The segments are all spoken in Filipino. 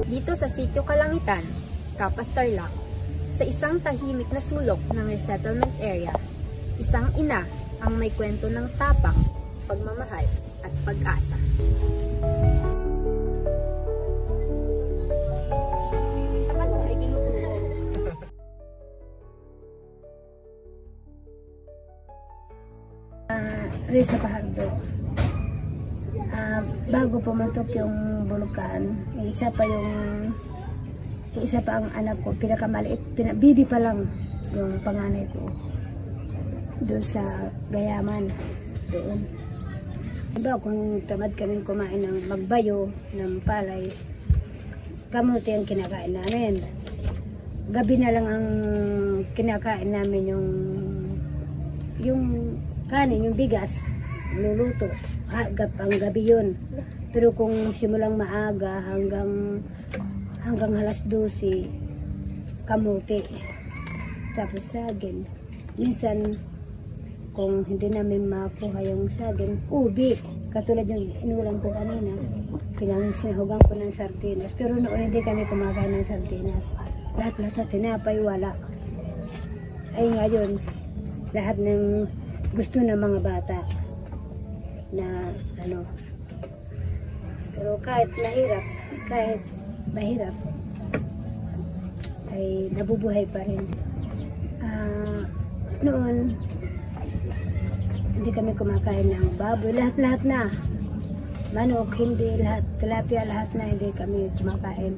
Dito sa Sitio Kalangitan, Capas Tarlac, sa isang tahimik na sulok ng resettlement area, isang ina ang may kwento ng tapang, pagmamahal at pag-asa. Risa Pahardo. Bago pumatok yung bulkan, isa pa ang anak ko, pinakamaliit, bibi pa lang yung panganay ko doon sa Gayaman doon. Diba kung tamad kaming kumain ng magbayo ng palay, kamuti ang kinakain namin. Gabi na lang ang kinakain namin yung kanin, yung bigas, luluto. Ang gabi yun. Pero kung simulang maaga hanggang alas 12, kamuti. Tapos saging. Minsan, kung hindi namin makuha yung saging, ubi. Katulad yung inulang ko kanina. Sinahugan ko ng sardinas. Pero noon hindi kami kumakain ng sardinas. Lahat-lahat tinapay, wala. Ay ngayon, lahat ng gusto ng mga bata na pero kahit mahirap ay nabubuhay pa rin. Noon hindi kami kumakain ng baboy, lahat na manok, hindi lahat, tilapia, lahat na hindi kami kumakain.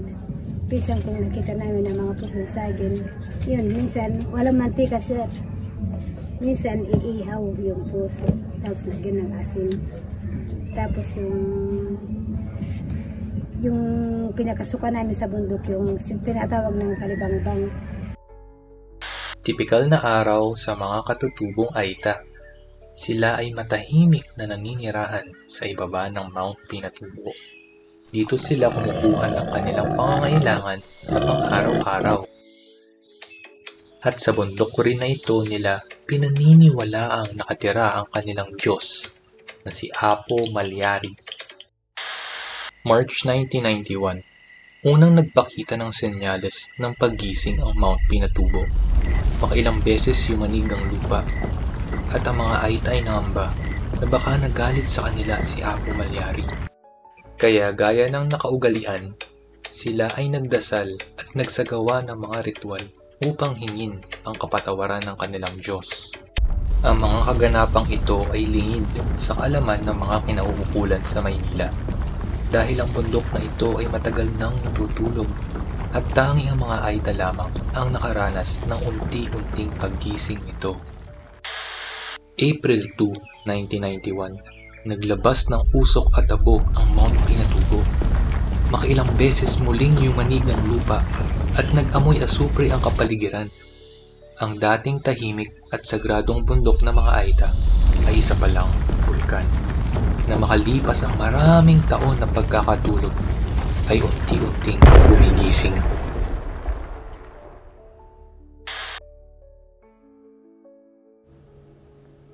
Pisang kung nakita namin ng mga puso saging, yun, minsan walang mantika sir. Minsan iihaw yung puso, tapos lagyan ng asin. Tapos yung pinakasukan namin sa bundok, yung tinatawag ng kalibang-bang. Tipikal na araw sa mga katutubong Aita. Sila ay matahimik na naninirahan sa ibaba ng Mount Pinatubo. Dito sila kumukuha ng kanilang pangangailangan sa pang-araw-araw. At sa bundok rin na ito nila pinaniniwalaang nakatira ang kanilang Diyos na si Apo Malyari. March 1991, unang nagpakita ng senyales ng paggising ang Mount Pinatubo. Makailang beses yumanig ang lupa at ang mga Aita ay nangamba na baka nagalit sa kanila si Apo Malyari. Kaya gaya ng nakaugalian, sila ay nagdasal at nagsagawa ng mga ritual upang hingin ang kapatawaran ng kanilang Diyos. Ang mga kaganapang ito ay lingid sa kaalaman ng mga kinauukulan sa Maynila dahil ang bundok na ito ay matagal nang natutulog at tanging ang mga Aita lamang ang nakaranas ng unti-unting paggising ito. April 2, 1991, naglabas ng usok at abo ang Mount Pinatubo. Makailang beses muling yumanig ang lupa at nag-amoy asupre ang kapaligiran. Ang dating tahimik at sagradong bundok ng mga Aita ay isa palang bulkan na makalipas ang maraming taon na pagkakatulog ay unti-unting gumigising.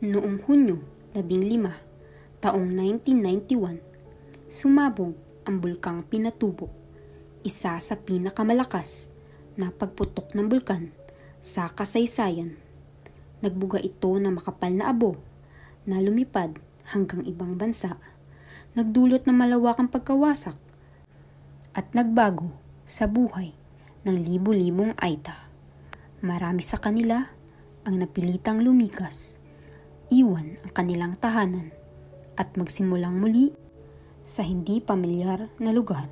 Noong Hunyo 15, taong 1991, sumabog ang bulkang Pinatubo, isa sa pinakamalakas na pagputok ng bulkan sa kasaysayan. Nagbuga ito ng makapal na abo na lumipad hanggang ibang bansa, nagdulot ng malawakang pagkawasak at nagbago sa buhay ng libu-libong Aita. Marami sa kanila ang napilitang lumikas, iwan ang kanilang tahanan at magsimulang muli sa hindi pamilyar na lugar.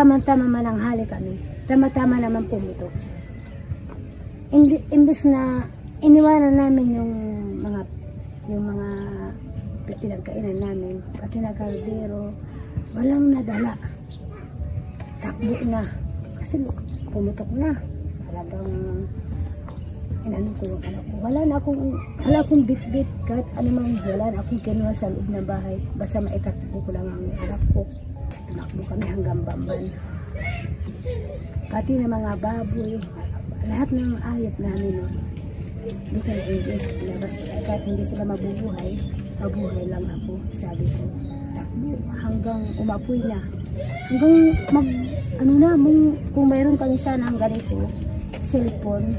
tama-tama mananghali kami. Tama-tama naman pumutok. Imbis na iniwanan namin yung mga pinagkainan namin, pati na kaldero, walang nadala. Takbo na. Kasi pumutok na. Talagang inanong ko yung anak ko. Wala akong bit-bit. Kahit anumang wala na akong kinuha sa loob ng bahay. Basta maitakbo ko lang ang anak ko. Tumakbo kami hanggang Bamban. Pati na mga baboy. Lahat ng ayat namin. Dito na English. Kahit hindi sila mabubuhay lang ako. Sabi ko, takbo hanggang umapoy na. Hanggang kung mayroon kami sana ang ganito, cellphone,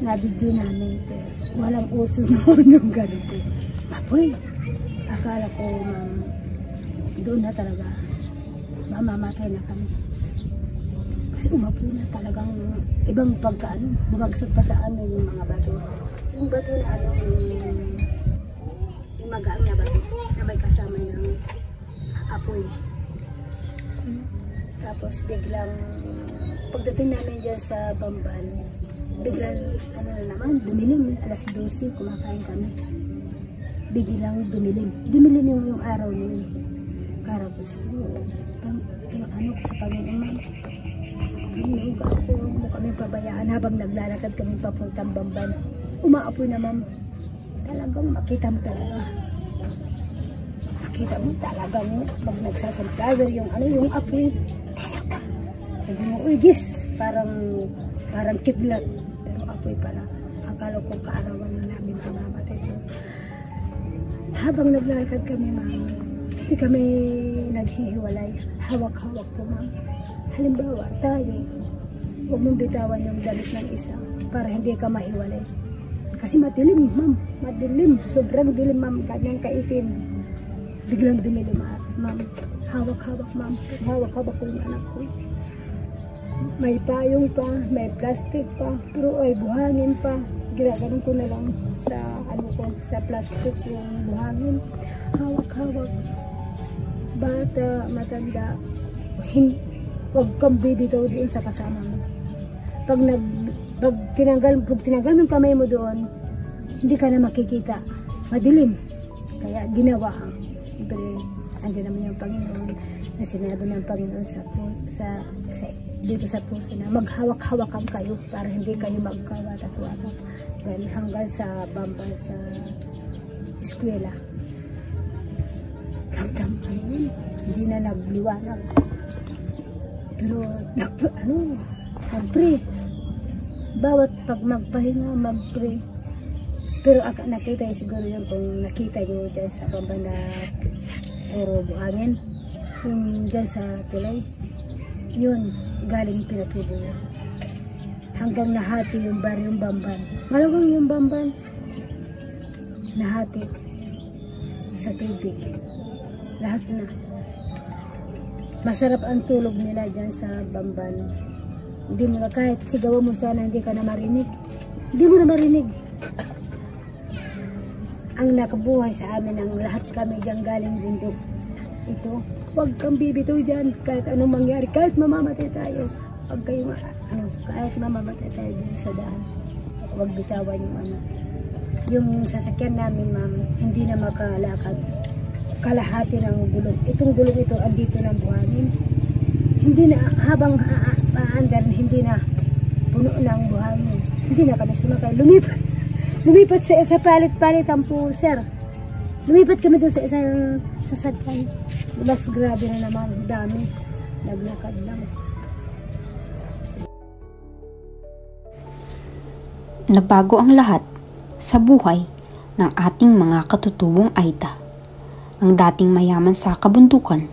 na video namin, pero walang uso noon ganito. Apoy, akala ko, ma'am, doon na talaga, mamamatay na kami. Kasi umapoy na talagang ibang pagkaano, bumagsak pa sa yung mga bato. Yung bato na yung magaan na bato, na may kasama ng apoy. Tapos biglang pagdating namin dyan sa Bamban, biglang dumilim, alas 12 kumakain kami. Biglang dumilim yung araw niyo. Karaw ko sa sa Panginoon. Hinuog ako, mo kami pabayaan habang naglalakad kami papuntang Bamban. Umaapoy na, ma'am. Talagang makita mo talaga. Makita mo talagang pag nagsasunflower yung apoy. Sabi mo, uy, gis, parang kidlat. Pero apoy pala. Akala ko kaarawan na namin mamamatay ko. Habang naglalakad kami, ma'am, hindi kami naghihiwalay. Hawak-hawak po, ma'am. Halimbawa, tayo, huwag mong bitawan yung damit ng isa para hindi ka mahiwalay. Kasi madilim, ma'am. Madilim. Sobrang dilim, ma'am. Kanyang kaitim. Biglang dumilim, ma'am. Hawak-hawak, ma'am. Hawak-hawak ko yung anak ko. May payong pa, may plastic pa, pero ay buhangin pa. Ginaganon ko na lang sa plastic yung buhangin. Hawak-hawak. Bata, matanda. Huwag kang bibitaw doon sa kasama mo. Pag tinanggal mo yung kamay mo doon, hindi ka na makikita. Madilim. Kaya ginawa ang siyempre, andyan naman yung Panginoon na sinabi ng Panginoon dito sa puso na maghawak-hawakan kayo para hindi kayo magkawat-wata. Dahil hanggang sa Bamban sa eskwela. Hanggang hindi na nagliwanag. Pero mag-pray. Bawat pag magpahinga, mag-pray. Pero nakita yung siguro yun kung nakita nyo dyan sa Bamban na puro buhangin. Yung dyan sa tulay. Yun, galing Pinatubo. Hanggang nahati yung baryong Bamban. Malawang yung Bamban. Nahati sa tubig. Lahat na. Masarap ang tulog nila dyan sa Bamban. Hindi mo kahit sigawan mo sana hindi ka na marinig. Hindi mo na marinig. Ang nakabuhay sa amin ang lahat kami dyan galing bundok. Ito, huwag kang bibitaw dyan kahit anong mangyari. Kahit mamamatay tayo. Kahit mamamatay tayo dyan sa daan. Huwag bitawan yung sasakyan namin, ma'am, hindi na makalakad. Kalahati ng gulong. Itong gulong ito, andito ng buhangin. Hindi na, habang aandar, hindi na puno ng buhangin. Hindi na kami sumakay. Lumipat sa palit-palit ang puser. Lumipat kami doon sa isang sasakyan. Mas grabe na naman. Dami. Naglakad lang. Nabago ang lahat sa buhay ng ating mga katutubong Aita. Ang dating mayaman sa kabundukan,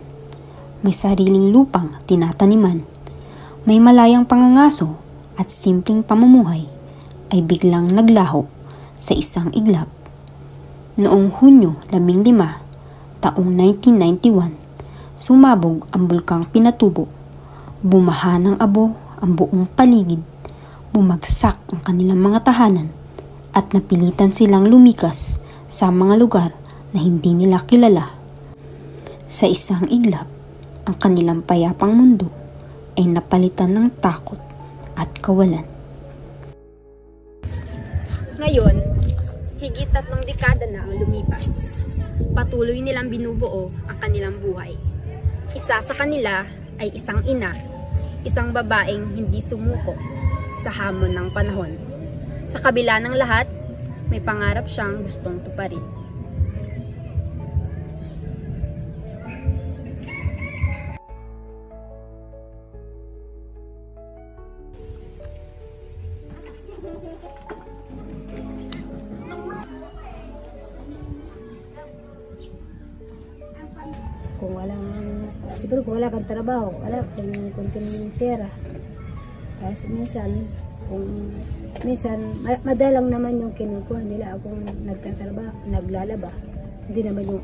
may sariling lupang tinataniman, may malayang pangangaso at simpleng pamumuhay ay biglang naglaho sa isang iglap. Noong Hunyo 15, taong 1991, sumabog ang bulkang Pinatubo. Bumaha ng abo ang buong paligid, bumagsak ang kanilang mga tahanan at napilitan silang lumikas sa mga lugar na hindi nila kilala. Sa isang iglap, ang kanilang payapang mundo ay napalitan ng takot at kawalan. Ngayon, higit 3 dekada na ang lumipas. Patuloy nilang binubuo ang kanilang buhay. Isa sa kanila ay isang ina, isang babaeng hindi sumuko sa hamon ng panahon. Sa kabila ng lahat, may pangarap siyang gustong tuparin. Siguro kung wala kang trabaho, wala kang konting pera. Kasi minsan, madalang naman yung kinukuha nila akong nagtatrabaho, naglalaba. Hindi naman yung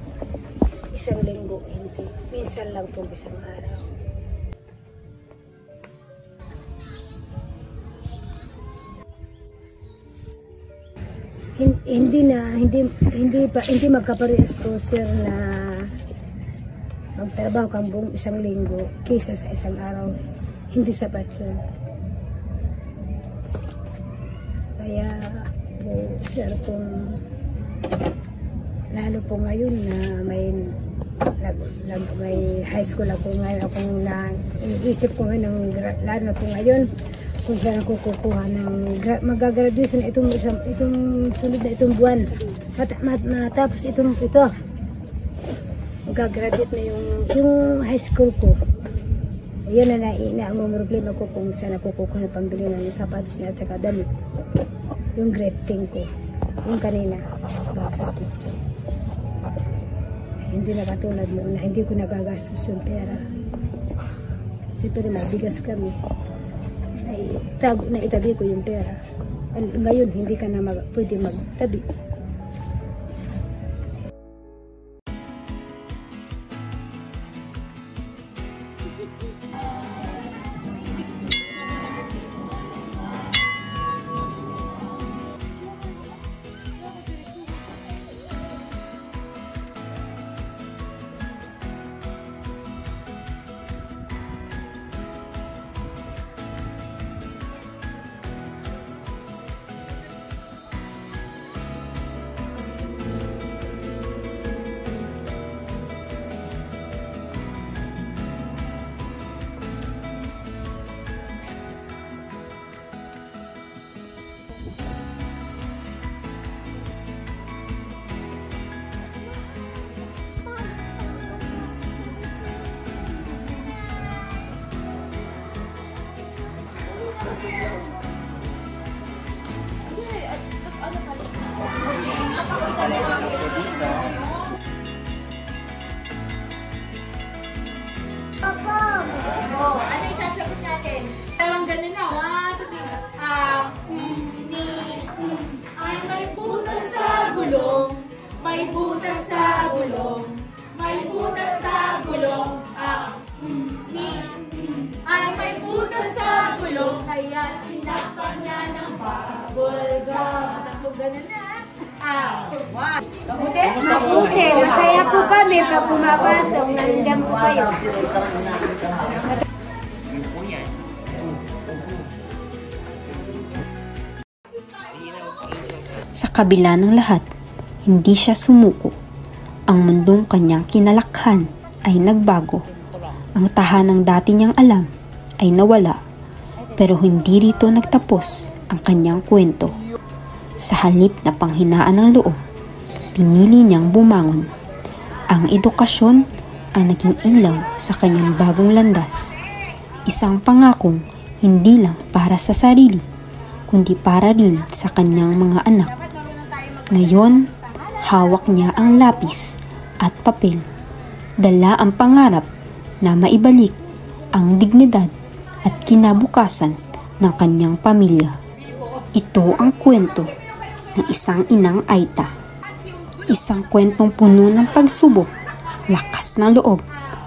isang linggo, hindi. Minsan lang kung isang araw. Hindi magkaparehas to, sir, na magtrabaho kang buong isang linggo kaysa sa isang araw. Hindi sapat yun. Kaya po, sir, kung lalo po ngayon na may high school ako ngayon, akong iniisip ko ngayon, lalo na po ngayon, kung saan ako kukuha ng magagraduation itong sunod na itong buwan. Matapos ito. Magagraduate na yung high school ko. Ayun na ang problema ko kung saan ako kukuha ng pambili ng sapatos niya at saka damit. Yung grade 10 ko. Yung kanina. Bakit hindi na katulad noon na hindi ko nagagastos yung pera. Siyempre mabigas kami. Itabi ko yung pera. Ngayon hindi ka na pwede magtabi. Ano yung sasagot natin? Parang ganun na. 1, 2, 3. Ay, may butas sa gulong. May butas sa gulong. May butas sa gulong. Ay, may butas sa gulong. Kaya tinakpan niya ng bubble gum. Ganun na. Mabuti, masaya po kami pag pumapasok, nandiyan po kayo. Sa kabila ng lahat, hindi siya sumuko. Ang mundong kanyang kinalakhan ay nagbago. Ang tahanang dati niyang alam ay nawala. Pero hindi rito nagtapos ang kanyang kwento. Sa halip na panghinaan ng loob, pinili niyang bumangon. Ang edukasyon ang naging ilaw sa kanyang bagong landas. Isang pangakong hindi lang para sa sarili, kundi para rin sa kanyang mga anak. Ngayon, hawak niya ang lapis at papel. Dala ang pangarap na maibalik ang dignidad at kinabukasan ng kanyang pamilya. Ito ang kwento ng isang inang Aita. Isang kwentong puno ng pagsubok, lakas ng loob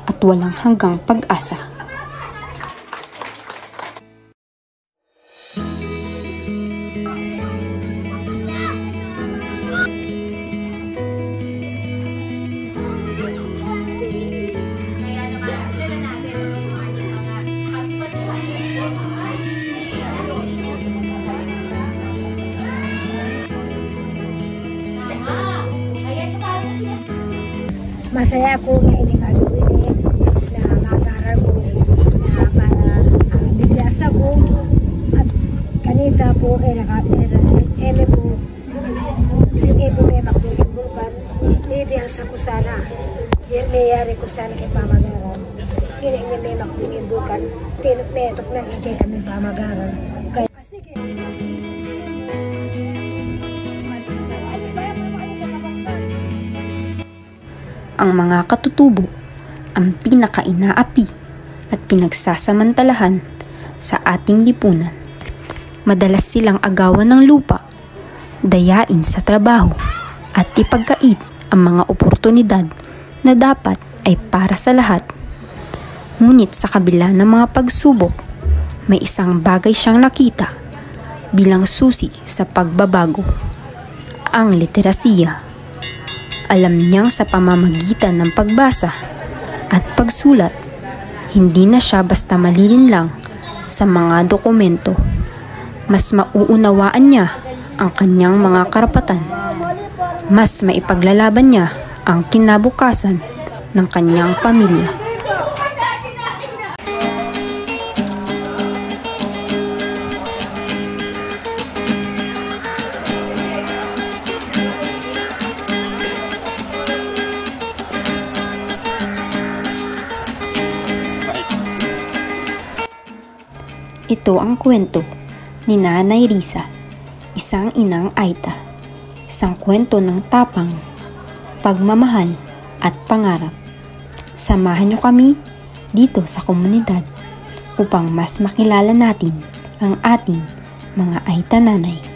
at walang hanggang pag-asa. Kaya naman, kilala natin ang mga masaya ako nga ining na mag-aral ko na para bigyasa ko at kanita po eme po hindi po may makikibulkan nidiyasa ko sana niyari ko sana kay pamagaran hindi may makikibulkan tinutok na ikay kami pamagaran kaya sige. Ang mga katutubo ang pinakainaapi at pinagsasamantalahan sa ating lipunan. Madalas silang agawan ng lupa, dayain sa trabaho at ipagkait ang mga oportunidad na dapat ay para sa lahat. Ngunit sa kabila ng mga pagsubok, may isang bagay siyang nakita bilang susi sa pagbabago, ang literasiya. Alam niyang sa pamamagitan ng pagbasa at pagsulat, hindi na siya basta malilinlang sa mga dokumento. Mas mauunawaan niya ang kanyang mga karapatan. Mas maipaglalaban niya ang kinabukasan ng kanyang pamilya. Ito ang kwento ni Nanay Risa, isang inang Aita. Isang kwento ng tapang, pagmamahal at pangarap. Samahan niyo kami dito sa komunidad upang mas makilala natin ang ating mga Aita nanay.